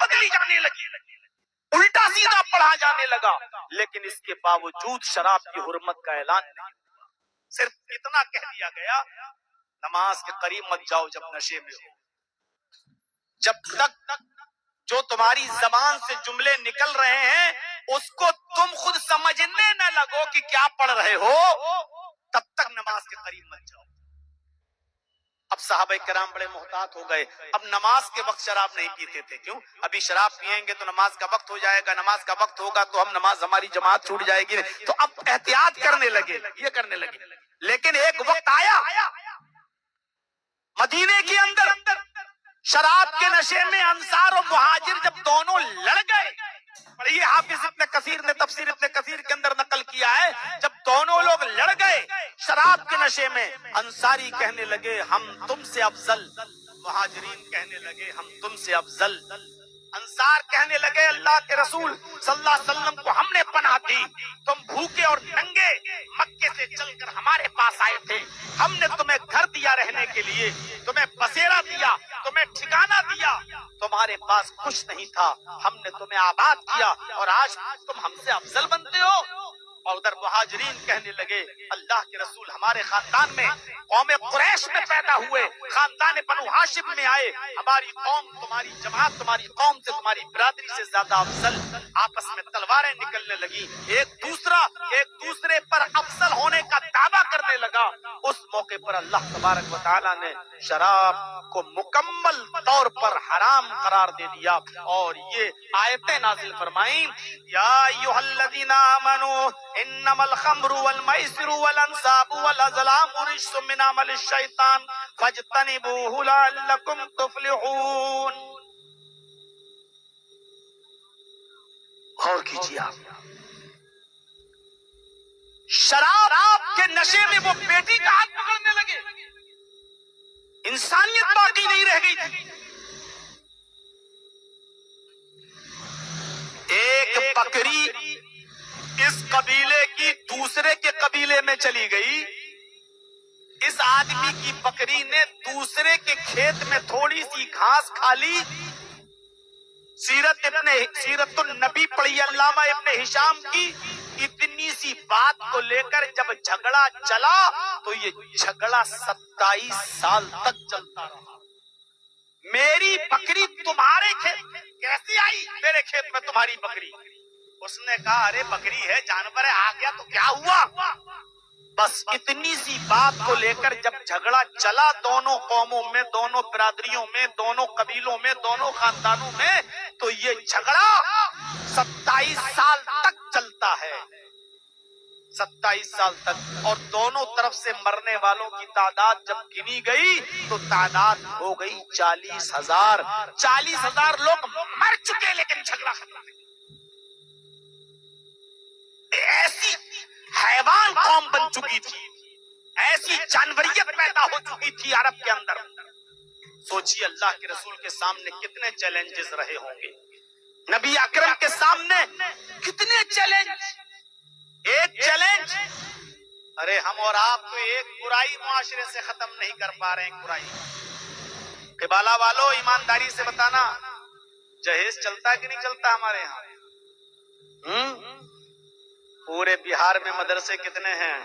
بدلی جانے لگی، الٹا سیدھا پڑھا جانے لگا، لیکن اس کے باوجود شراب کی حرمت کا اعلان نہیں ہوا۔ صرف اتنا کہہ دیا گیا نماز کے قریب مت جاؤ جب نشے میں ہو۔ جب تک جو تمہاری زبان سے جملے نکل رہے ہیں اس کو تم خود سمجھنے نہ لگو کہ کیا پڑھ رہے ہو، تب تک نماز کے قریب مت جاؤ۔ اب صحابہ کرام بڑے محتاط ہو گئے، اب نماز کے وقت شراب نہیں پیتے تھے، کیوں؟ ابھی شراب پیئیں گے تو نماز کا وقت ہو جائے گا، نماز کا وقت ہوگا تو ہم نماز ہماری جماعت چھوٹ جائے گی، تو اب احتیاط کرنے لگے، یہ کرنے لگے۔ لیکن ایک وقت آیا مدینے کے اندر شراب کے نشے میں انصار و مہاجر جب دونوں لڑ گئے، یہ حافظ ابن کثیر نے تفسیر ابن کثیر کے اندر نقل کیا ہے، جب دونوں لوگ لڑ گئے شراب کے نشے میں، انصاری کہنے لگے ہم تم سے افضل، مہاجرین کہنے لگے ہم تم سے افضل۔ انصار کہنے لگے اللہ کے رسول صلی اللہ علیہ وسلم کو ہم نے پناہ دی، تم بھوکے اور ننگے مکے سے چل کر ہمارے پاس آئے تھے، ہم نے تمہیں گھر دیا رہنے کے لیے، تمہیں بسیرا دیا، تمہیں ٹھکانہ دیا، تمہارے پاس کچھ نہیں تھا، ہم نے تمہیں آباد کیا اور آج تم ہم سے افضل بنتے ہو۔ اور ادھر مہاجرین کہنے لگے اللہ کے رسول ہمارے خاندان میں قوم قریش میں پیدا ہوئے، خاندان بنو ہاشم میں آئے، ہماری قوم تمہاری جماعت تمہاری قوم سے تمہاری برادری سے زیادہ افضل۔ آپس میں تلواریں نکلنے لگی، ایک دوسرے پر افضل ہونے کا دعویٰ کرنے لگا۔ اس موقع پر اللہ تبارک و تعالیٰ نے شراب کو مکمل طور پر حرام قرار دے دیا اور یہ آیتیں نازل فرمائیں، یا ایھا الذین آمنوا انما الخمر والمیسر والانصاب والازلام رجس من عمل الشیطان فاجتنبوہ لعلکم تفلحون۔ غور کیجیے آپ، شراب کے نشے میں وہ بیٹی کا ہاتھ پکڑنے لگے، انسانیت باقی نہیں رہ گئی تھی۔ ایک بکری اس قبیلے کی دوسرے کے قبیلے میں چلی گئی، اس آدمی کی بکری نے دوسرے کے کھیت میں تھوڑی سی گھاس کھا لی، سیرت النبی پڑھی علامہ ابن ہشام کی، اتنی سی بات کو لے کر جب جھگڑا چلا تو یہ جھگڑا 27 سال تک چلتا رہا۔ میری بکری تمہارے کھیت میں کیسے آئی؟ میرے کھیت میں تمہاری بکری؟ اس نے کہا ارے بکری ہے، جانور ہے، آ گیا تو کیا ہوا؟ بس اتنی سی بات کو لے کر جب جھگڑا چلا دونوں قوموں میں، دونوں برادریوں میں، دونوں قبیلوں میں، دونوں خاندانوں میں، تو یہ جھگڑا 27 سال تک چلتا ہے، 27 سال تک۔ اور دونوں طرف سے مرنے والوں کی تعداد جب گنی گئی تو تعداد ہو گئی 40,000۔ 40,000 لوگ مر چکے لیکن جھگڑا ختم نہیں۔ ایسی حیوان قوم بن چکی تھی، ایسی جانوریت پیدا ہو چکی تھی عرب کے اندر۔ سوچیے اللہ کے رسول کے سامنے کتنے چیلنجز رہے ہوں گے، نبی اکرم کے سامنے کتنے چیلنج۔ ایک چیلنج، ارے ہم اور آپ تو ایک برائی معاشرے سے ختم نہیں کر پا رہے ہیں، ایک برائی۔ قبالہ والو ایمانداری سے بتانا جہیز چلتا ہے کہ نہیں چلتا ہمارے یہاں؟ پورے بہار میں مدرسے کتنے ہیں،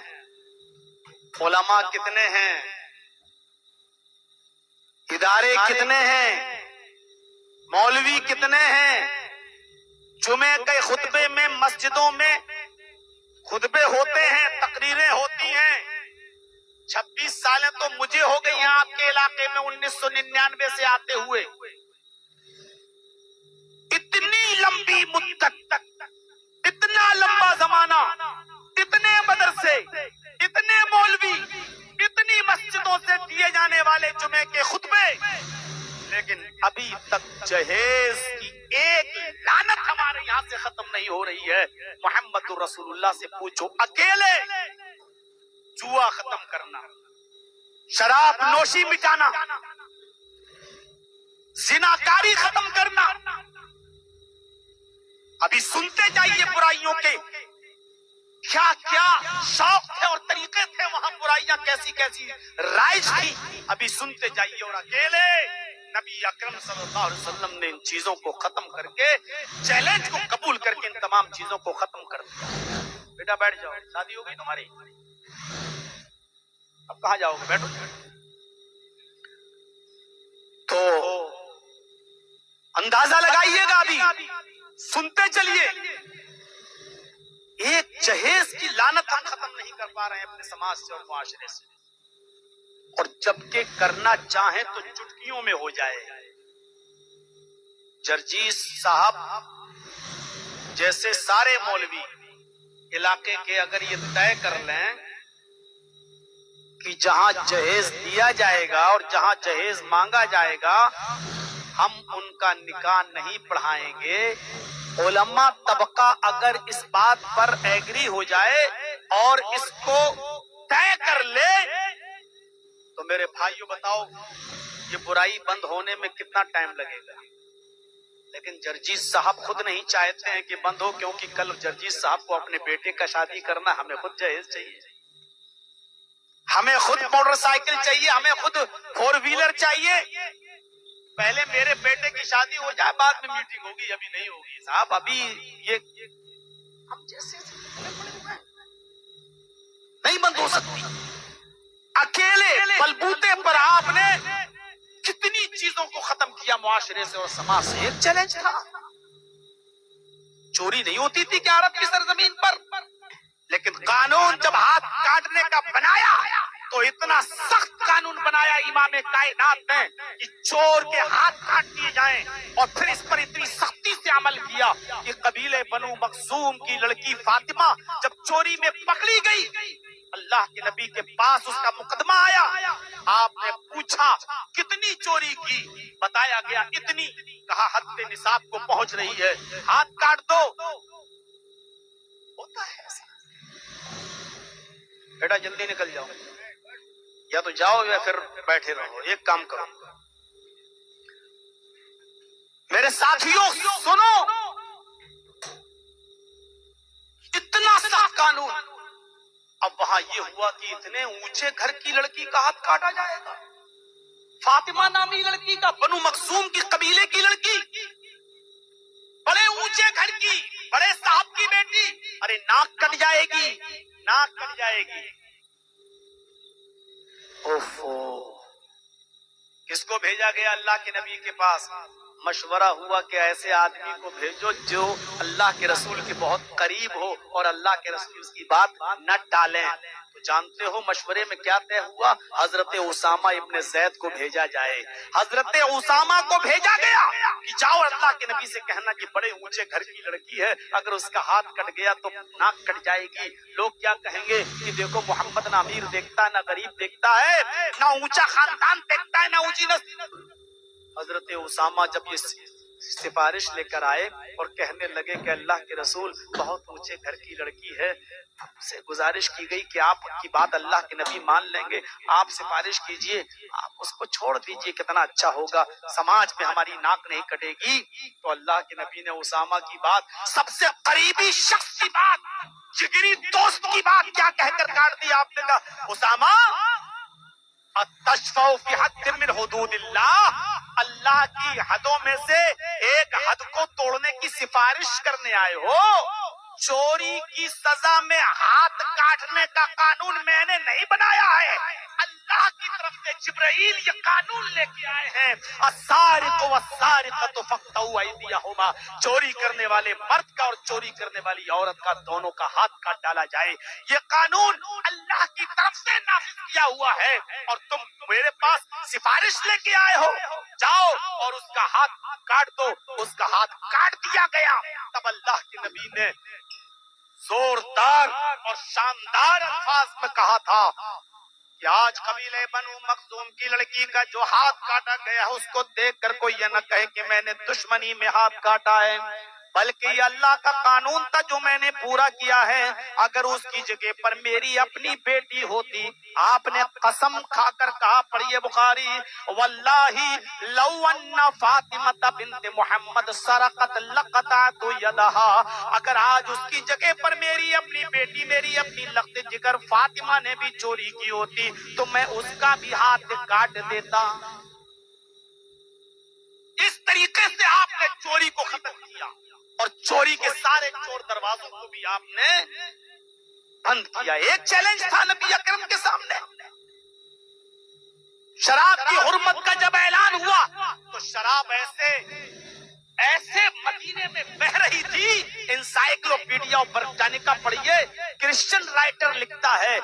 علماء کتنے ہیں، ادارے کتنے ہیں، مولوی کتنے ہیں، جمعے کے خطبے میں مسجدوں میں خطبے ہوتے ہیں، تقریریں ہوتی ہیں۔ 26 سالیں تو مجھے ہو گئی ہیں آپ کے علاقے میں 1999 سے آتے ہوئے۔ اتنی لمبی مدت تک، اتنا لمبا زمانہ، اتنے مدرسے، اتنے مولوی، اتنی مسجدوں سے دیے جانے والے جمعے کے خطبے، لیکن ابھی تک جہیز کی ایک لعنت ہمارے یہاں سے ختم نہیں ہو رہی ہے۔ محمد رسول اللہ سے پوچھو، اکیلے جوا ختم کرنا، شراب نوشی مٹانا، زناکاری ختم کرنا، ابھی سنتے جائیے برائیوں کے کیا کیا شوق تھے اور طریقے تھے، وہاں برائیاں کیسی کیسی رائج تھی، ابھی سنتے جائیے۔ اور اکیلے नबी अकरम सल्लल्लाहु अलैहि वसल्लम ने इन चीजों को खत्म करके, चैलेंज को कबूल करके इन तमाम चीजों को खत्म कर दिया। बेटा बैठ जाओ, शादी हो गई तुम्हारी, अब कहाँ जाओगे, बैठो। तो अंदाजा लगाइएगा, अभी सुनते चलिए। एक जहेज की लानत हम खत्म नहीं कर पा रहे हैं अपने समाज से और मुआशरे से, और जबकि करना चाहें तो चुटकियों में हो जाए। जर्जीस साहब जैसे सारे मौलवी इलाके के अगर ये तय कर लें कि जहां जहेज दिया जाएगा और जहां जहेज मांगा जाएगा, हम उनका निकाह नहीं पढ़ाएंगे। उलमा तबका अगर इस बात पर एग्री हो जाए और इसको तय कर ले, तो मेरे भाइयों बताओ ये बुराई बंद होने में कितना टाइम लगेगा। लेकिन जर्जीस साहब खुद नहीं चाहते हैं कि बंद हो, क्योंकि कल जर्जीस साहब को अपने बेटे का शादी करना, हमें खुद जहेज चाहिए, हमें खुद मोटरसाइकिल चाहिए, हमें खुद 4 व्हीलर चाहिए। पहले मेरे बेटे की शादी हो जाए, बाद में मीटिंग होगी, अभी नहीं होगी साहब। अभी ये हम जैसे नहीं बंद हो सकती। अकेले बलबूते पर आपने कितनी चीजों को खत्म किया मुआशरे से और समाज से। एक चैलेंज था, चोरी नहीं होती थी क्या अरब की सरजमीन पर, लेकिन कानून जब हाथ काटने का बनाया तो इतना सख्त कानून बनाया इमाम कायनात ने कि चोर के हाथ काट दिए जाएं, और फिर इस पर इतनी सख्ती से अमल किया कि कबीले बनु मखजूम की लड़की फातिमा जब चोरी में पकड़ी गई, अल्लाह के नबी के पास उसका मुकदमा आया। आपने पूछा कितनी चोरी की, बताया गया इतनी। कहा हद निसाब को पहुंच रही है, हाथ काट दो। होता है ऐसा। बेटा जल्दी निकल जाओ, या तो जाओ या फिर बैठे रहो। एक काम करो मेरे साथियों, सुनो, इतना सख्त कानून। अब वहां ये हुआ कि इतने ऊंचे घर की लड़की का हाथ काटा जाएगा, फातिमा नामी लड़की का, बनु मखसूम की कबीले की लड़की, बड़े ऊंचे घर की, बड़े साहब की बेटी। अरे नाक कट जाएगी, नाक कट जाएगी। ओफो, किसको भेजा गया अल्लाह के नबी के पास? मशवरा हुआ कि ऐसे आदमी को भेजो जो अल्लाह के रसूल के बहुत करीब हो और अल्लाह के रसूल उसकी बात न टालें। तो जानते हो मशवरे में क्या तय हुआ? हजरत उसामा इब्ने जैद को भेजा जाए। हजरत उसामा को भेजा गया कि जाओ अल्लाह के नबी से कहना कि बड़े ऊंचे घर की लड़की है, अगर उसका हाथ कट गया तो नाक कट जाएगी। लोग क्या कहेंगे कि देखो मोहम्मद ना अमीर देखता, ना गरीब देखता है, ना ऊंचा खानदान देखता है, ना ऊंची नस्ल। हजरत उसामा जब ये सिफारिश लेकर आए और कहने लगे कि अल्लाह के रसूल बहुत ऊंचे घर की लड़की है, आपसे गुजारिश की गई कि आप उनकी बात अल्लाह के नबी मान लेंगे, आप सिफारिश कीजिए, आप उसको छोड़ दीजिए, कितना अच्छा होगा, समाज में हमारी नाक नहीं कटेगी। तो अल्लाह के नबी ने उसामा की बात, सबसे करीबी शख्स की बात, जिगरी दोस्त की बात क्या कहकर काट दी? आपने कहा उसामा अत्तशफ़उ फी हद्दिन मिन हुदूदिल्लाह, अल्लाह की हदों में से एक हद को तोड़ने की सिफारिश करने आए हो। चोरी की सजा में हाथ काटने का कानून मैंने नहीं बनाया है, अल्लाह की तरफ से जिब्राइल ये कानून लेके आए हैं। अस्सारिक़ु वस्सारिक़तु फ़क़्तऊ अयदियहुमा, चोरी करने वाले मर्द का और चोरी करने वाली औरत का दोनों का हाथ काट डाला जाए। ये कानून अल्लाह की तरफ से नाफिज किया हुआ है और तुम मेरे पास सिफारिश लेके आए हो, जाओ और उसका हाथ काट दो। उसका हाथ काट दिया गया। तब अल्लाह के नबी ने जोरदार और शानदार अल्फाज में कहा था कि आज कबीले बनु मखजूम की लड़की का जो हाथ काटा गया है उसको देखकर कोई ये न कहे कि मैंने दुश्मनी में हाथ काटा है, बल्कि ये अल्लाह का कानून था जो मैंने पूरा किया है। अगर उसकी जगह पर मेरी अपनी बेटी होती, आपने कसम खाकर कहा, पढ़िए बुखारी, वल्लाही लौ अन्ना फातिमा बिन्त मोहम्मद सरकत लक़तअतु यदहा, अगर आज उसकी जगह पर मेरी अपनी बेटी, मेरी अपनी लख्त जिगर फातिमा ने भी चोरी की होती तो मैं उसका भी हाथ काट देता। طریقے سے آپ نے چوری کو ختم کیا اور چوری کے سارے چور دروازوں کو بھی آپ نے بند کیا. ایک چیلنج تھا نبی اکرم کے سامنے. شراب کی حرمت کا جب اعلان ہوا تو شراب ایسے مدینے میں بہ رہی تھی. انسائکلوپیڈیا برٹانیکا پڑھیے, کرسچن رائٹر لکھتا ہے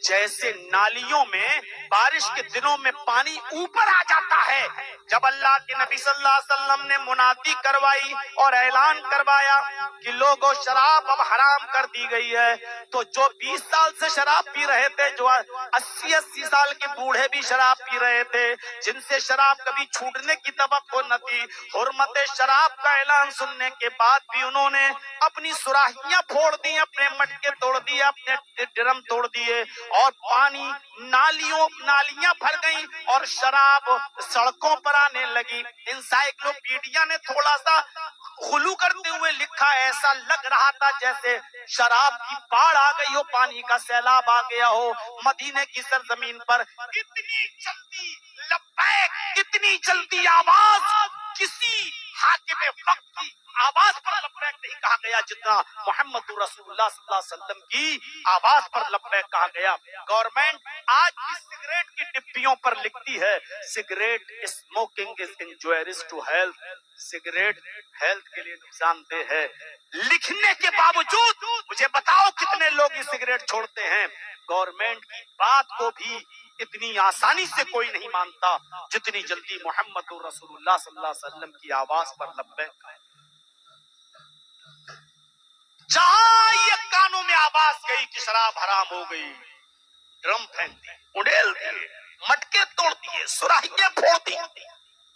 جیسے نالیوں میں بارش کے دنوں میں پانی اوپر آ جاتا ہے. جب اللہ کے نبی صلی اللہ علیہ وسلم نے منادی کروائی اور اعلان کروایا کہ لوگوں شراب اب حرام کر دی گئی ہے, تو جو 20 سال سے شراب پی رہے تھے, جو 80 سال کے بوڑھے بھی شراب پی رہے تھے, جن سے شراب کبھی چھوٹنے کی توقع نہ تھی, حرمت شراب کا اعلان سننے کے بعد بھی انہوں نے اپنی سراہیاں پھوڑ دی, اپنے مٹکے توڑ دیے, اپنے ڈرم توڑ دیے, اور پانی نالیاں بھر گئی اور شراب سڑکوں پر آنے لگی. انسائکلوپیڈیا نے تھوڑا سا غلو کرتے ہوئے لکھا, ایسا لگ رہا تھا جیسے شراب کی باڑھ آ گئی ہو, پانی کا سیلاب آ گیا ہو مدینے کی سرزمین پر. اتنی جلدی لبیک, اتنی جلدی آواز کسی حاکم وقت کی آواز پر لبیک نہیں کہا گیا جتنا محمد رسول اللہ صلی اللہ علیہ وسلم کی آواز پر لبیک کہا گیا. گورنمنٹ آج بھی سگریٹ کی ڈبیوں پر لکھتی ہے cigarette smoking is injurious to health, cigarette health کے لیے نقصان دہ ہے. لکھنے کے باوجود مجھے بتاؤ کتنے لوگ یہ سگریٹ چھوڑتے ہیں. گورنمنٹ کی بات کو بھی اتنی آسانی سے کوئی نہیں مانتا جتنی جلدی محمد رسول اللہ صلی اللہ علیہ وسلم کی آواز پر لبیک. جہاں یہ کانوں میں آواز گئی کہ شراب حرام ہو گئی, ڈرم پھینک دی, اڑیل دیے, مٹکے توڑ دیے, سراہیاں پھوڑ دی.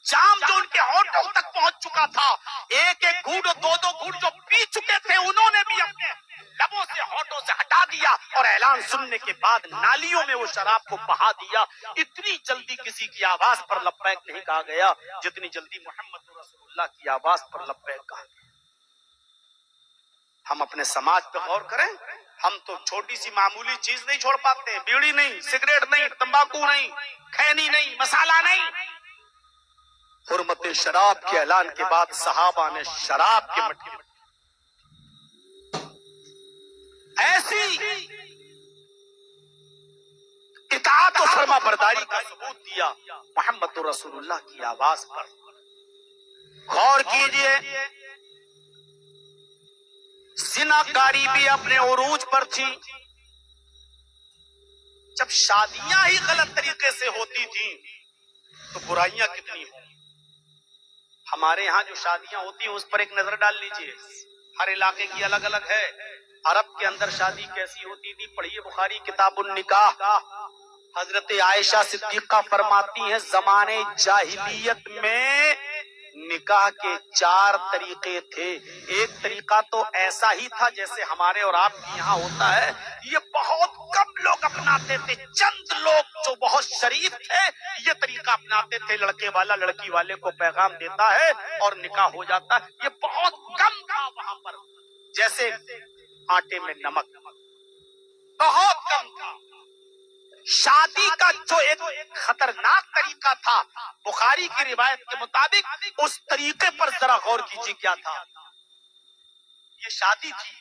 جام جو ان کے ہونٹوں تک پہنچ چکا تھا, ایک ایک گھوٹ, دو گھوٹ جو پی چکے تھے, انہوں نے بھی اپنے لبوں سے ہونٹوں سے ہٹا دیا اور اعلان سننے کے بعد نالیوں میں وہ شراب کو بہا دیا. اتنی جلدی کسی کی آواز پر لبیک نہیں کہا گیا جتنی جلدی محمد رسول اللہ کی آواز پر لبیک کہا گیا. ہم اپنے سماج پہ غور کریں, ہم تو چھوٹی سی معمولی چیز نہیں چھوڑ پاتے, بیڑی نہیں, سگریٹ نہیں, تمباکو نہیں, کھینی نہیں, مسالہ نہیں. حرمت شراب کے اعلان کے بعد صحابہ نے شراب کے مٹکے ایسی اطاعت و فرما برداری کا ثبوت دیا محمد رسول اللہ کی آواز پر. غور کیجئے, زناکاری بھی اپنے عروج پر تھی. جب شادیاں ہی غلط طریقے سے ہوتی تھیں تو برائیاں کتنی ہوں. ہمارے ہاں جو شادیاں ہوتی ہیں اس پر ایک نظر ڈال لیجئے, ہر علاقے کی الگ الگ ہے. عرب کے اندر شادی کیسی ہوتی تھی, پڑھیے بخاری کتاب النکاح. حضرت عائشہ صدیقہ فرماتی ہیں زمانے جاہلیت میں نکاح کے 4 طریقے تھے. ایک طریقہ تو ایسا ہی تھا جیسے ہمارے اور آپ کے یہاں ہوتا ہے, یہ بہت کم لوگ اپناتے تھے, چند لوگ جو بہت شریف تھے یہ طریقہ اپناتے تھے. لڑکے والا لڑکی والے کو پیغام دیتا ہے اور نکاح ہو جاتا ہے. یہ بہت کم تھا وہاں پر, جیسے آٹے میں نمک, بہت کم تھا. شادی کا جو ایک خطرناک طریقہ تھا, بخاری کی روایت کے مطابق اس طریقے پر ذرا غور کیجیے کیا تھا. یہ شادی تھی,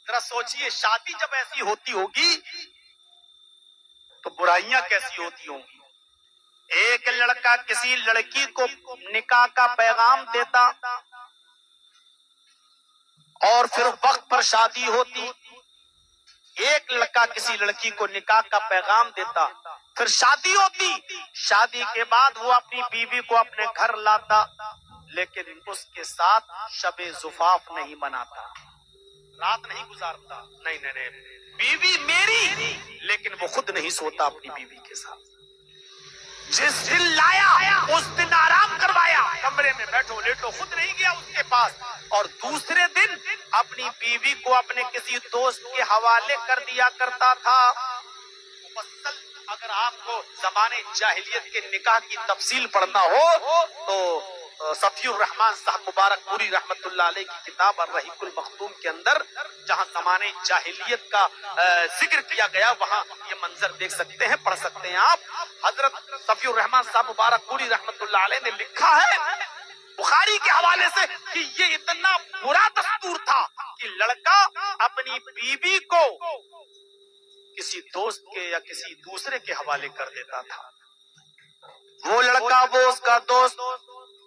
ذرا سوچئے شادی جب ایسی ہوتی ہوگی تو برائیاں کیسی ہوتی ہوں گی. ایک لڑکا کسی لڑکی کو نکاح کا پیغام دیتا اور پھر وقت پر شادی ہوتی. ایک لڑکا کسی لڑکی کو نکاح کا پیغام دیتا, پھر شادی ہوتی, شادی کے بعد وہ اپنی بیوی کو اپنے گھر لاتا, لیکن اس کے ساتھ شب زفاف نہیں مناتا, رات نہیں گزارتا. نہیں, بیوی میری, لیکن وہ خود نہیں سوتا اپنی بیوی کے ساتھ. جس دن لایا اس دن آرام کروایا, کمرے میں بیٹھو لیٹو, خود نہیں گیا اس کے پاس. اور دوسرے دن اپنی بیوی کو اپنے کسی دوست کے حوالے کر دیا کرتا تھا. مفصل اگر آپ کو زمانے جاہلیت کے نکاح کی تفصیل پڑھنا ہو تو صفی الرحمان صاحب مبارک پوری رحمت اللہ علیہ کی کتاب الرحیق المختوم کے اندر جہاں زمانے جاہلیت کا ذکر کیا گیا وہاں یہ منظر دیکھ سکتے ہیں, پڑھ سکتے ہیں آپ. حضرت صفی الرحمان صاحب مبارک پوری رحمت اللہ علیہ نے لکھا ہے बुखारी के हवाले से कि ये इतना बुरा दस्तूर था कि लड़का अपनी बीवी को किसी दोस्त के या किसी दूसरे के हवाले कर देता था। वो लड़का, वो उसका दोस्त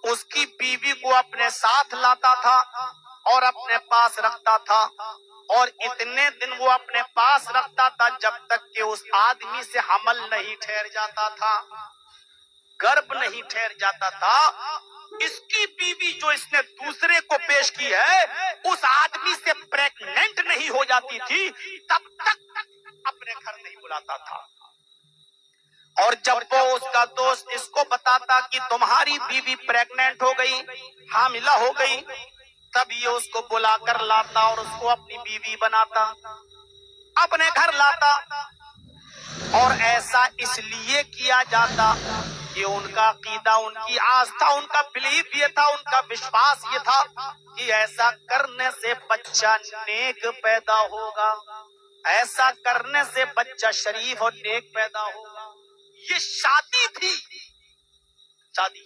उसकी बीवी को अपने साथ लाता था और अपने पास रखता था, और इतने दिन वो अपने पास रखता था जब तक कि उस आदमी से हमल नहीं ठहर जाता था, गर्भ नहीं ठहर जाता था। इसकी बीवी जो इसने दूसरे को पेश की है, उस आदमी से प्रेग्नेंट नहीं हो जाती थी, तब तक अपने घर नहीं बुलाता था। और जब वो उसका दोस्त इसको बताता कि तुम्हारी बीवी प्रेग्नेंट हो गई, हामिला हो गई, तब ये उसको बुलाकर लाता और उसको अपनी बीवी बनाता, अपने घर लाता। और ऐसा इसलिए किया जाता कि उनका अकीदा, उनकी आस्था, उनका बिलीफ ये था, उनका विश्वास ये था कि ऐसा करने से बच्चा नेक पैदा होगा, ऐसा करने से बच्चा शरीफ और नेक पैदा होगा। ये शादी थी, शादी।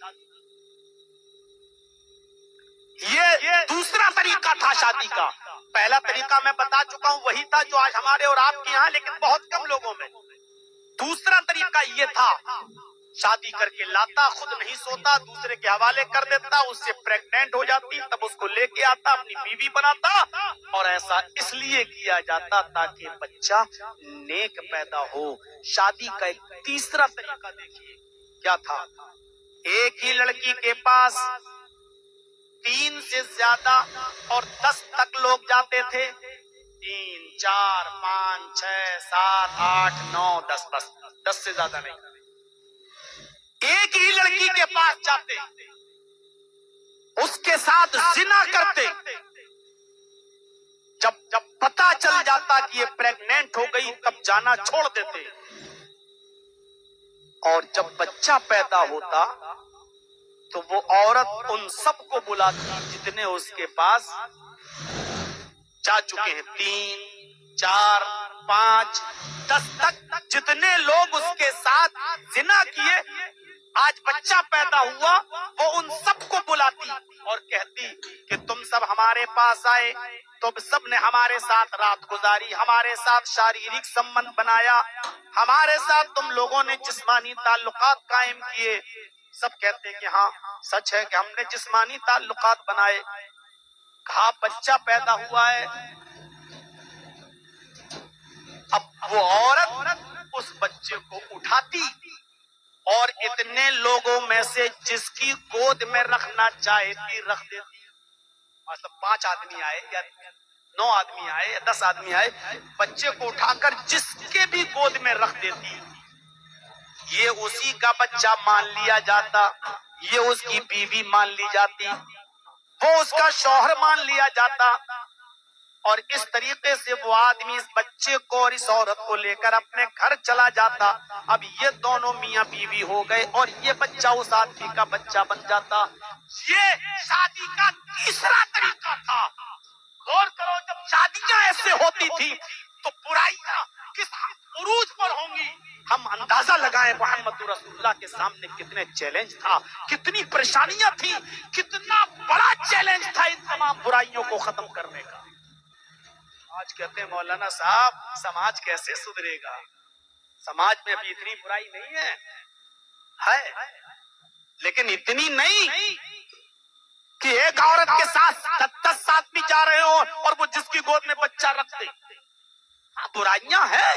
ये दूसरा तरीका था शादी का। पहला तरीका मैं बता चुका हूं, वही था जो आज हमारे और आपके यहाँ, लेकिन बहुत कम लोगों में। दूसरा तरीका ये था, शादी करके लाता, खुद नहीं सोता, दूसरे के हवाले कर देता, उससे प्रेग्नेंट हो जाती, तब उसको लेके आता, अपनी बीवी बनाता। और ऐसा इसलिए किया जाता ताकि बच्चा नेक पैदा हो। शादी का एक तीसरा तरीका देखिए क्या था। एक ही लड़की के पास 3 से ज्यादा और 10 तक लोग जाते थे। 3, 4, 5, 6, 7, 8, 9, 10, बस 10 से ज्यादा नहीं। एक ही लड़की के पास जाते, उसके साथ जिना करते। जब पता चल जाता कि ये प्रेग्नेंट हो गई, तब जाना छोड़ देते। और जब बच्चा पैदा होता तो वो औरत उन सबको बुलाती जितने उसके पास जा चुके हैं, 3, 4, 5, 10 तक जितने लोग उसके साथ जिना किए, आज बच्चा पैदा हुआ, वो उन सबको बुलाती और कहती कि तुम सब हमारे पास आए, तुम सब ने हमारे साथ रात गुजारी, हमारे साथ शारीरिक संबंध बनाया, हमारे साथ तुम लोगों ने जिस्मानी ताल्लुकात कायम किए। सब कहते कि हाँ सच है कि हमने जिस्मानी ताल्लुकात बनाए। कहा बच्चा पैदा हुआ है। अब वो औरत उस बच्चे को उठाती और इतने लोगों में से जिसकी गोद में रखना चाहती रख देती। मतलब 5 आदमी आए या 9 आदमी आए या 10 आदमी आए, बच्चे को उठाकर जिसके भी गोद में रख देती। ये उसी का बच्चा मान लिया जाता, ये उसकी बीवी मान ली जाती, वो उसका शौहर मान लिया जाता। और इस तरीके से वो आदमी इस बच्चे को और इस औरत को लेकर अपने घर चला जाता। अब ये दोनों मियां बीवी हो गए और ये बच्चा उस आदमी का बच्चा बन जाता। ये शादी का तीसरा तरीका था। गौर करो, जब शादियां ऐसे होती थी तो बुराइयां किस उरूज पर होंगी। हम अंदाजा लगाएं मोहम्मद रसूलुल्लाह के सामने कितने चैलेंज था, कितनी परेशानियां थी, कितना बड़ा चैलेंज था इन तमाम बुराइयों को खत्म करने का। आज कहते हैं मौलाना साहब समाज कैसे सुधरेगा। समाज में अभी इतनी बुराई नहीं है, लेकिन इतनी नहीं कि एक औरत के साथ 10 आदमी जा रहे हो और वो जिसकी गोद में बच्चा रखते। हाँ बुराइयां हैं,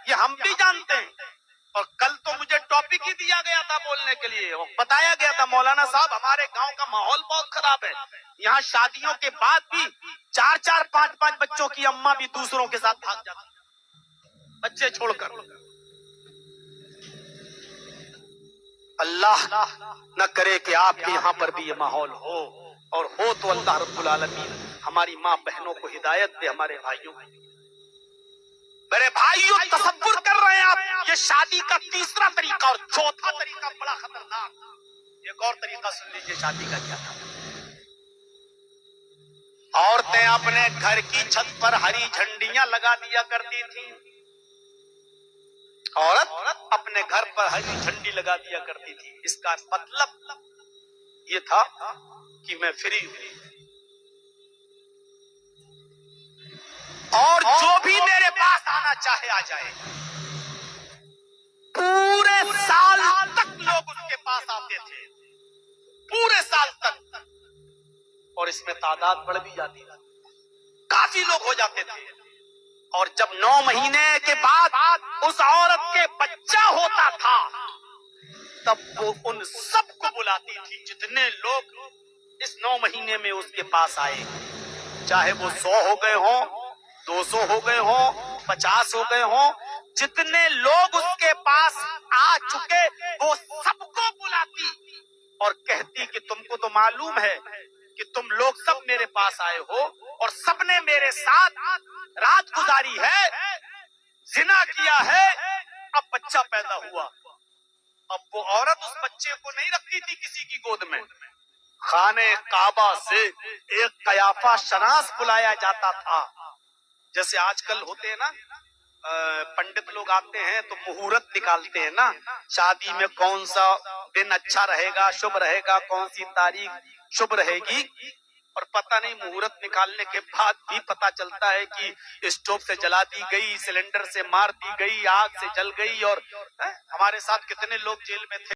ये हम भी जानते हैं। और कल तो मुझे टॉपिक ही दिया गया था बोलने के लिए, बताया गया था मौलाना साहब हमारे गांव का माहौल बहुत खराब है, यहाँ शादियों के बाद भी 4-4, 5-5 बच्चों की अम्मा भी दूसरों के साथ भाग जाती बच्चे छोड़कर। अल्लाह न करे कि आपके यहाँ पर भी ये माहौल हो, और हो तो अल्लाह रब्बुल आलमीन हमारी माँ बहनों को हिदायत दे। हमारे भाइयों, मेरे भाइयों तसव्वुर कर रहे हैं आप, ये शादी का तीसरा तरीका। और चौथा तरीका बड़ा खतरनाक, एक और तरीका सुन लीजिए शादी का क्या था। औरतें अपने घर की छत पर हरी झंडियां लगा दिया करती थी। औरत अपने घर पर हरी झंडी लगा दिया करती थी। इसका मतलब ये था कि मैं फ्री हूं और जो भी मेरे पास आना चाहे आ जाए। पूरे साल तक लोग उसके पास आते थे, पूरे साल तक, और इसमें तादाद बढ़ भी जाती थी, काफी लोग हो जाते थे। और जब 9 महीने के बाद उस औरत के बच्चा होता था, तब वो उन सबको बुलाती थी जितने लोग इस 9 महीने में उसके पास आए, चाहे वो 100 हो गए हों, 200 हो गए हों, 50 हो गए हों, जितने लोग उसके पास आ चुके वो सबको बुलाती और कहती कि तुमको तो मालूम है कि तुम लोग सब मेरे पास आए हो और सबने मेरे साथ रात गुजारी है, जिना किया है, अब बच्चा पैदा हुआ। अब वो औरत उस बच्चे को नहीं रखती थी किसी की गोद में, खाने काबा से एक कयाफा शनास बुलाया जाता था। जैसे आजकल होते हैं ना, पंडित लोग आते हैं तो मुहूर्त निकालते हैं ना, शादी में कौन सा दिन अच्छा रहेगा, शुभ रहेगा, कौन सी तारीख शुभ रहेगी, और पता नहीं मुहूर्त निकालने के बाद भी पता चलता है कि स्टोव से जला दी गई, सिलेंडर से मार दी गई, आग से जल गई। और हमारे साथ कितने लोग जेल में थे।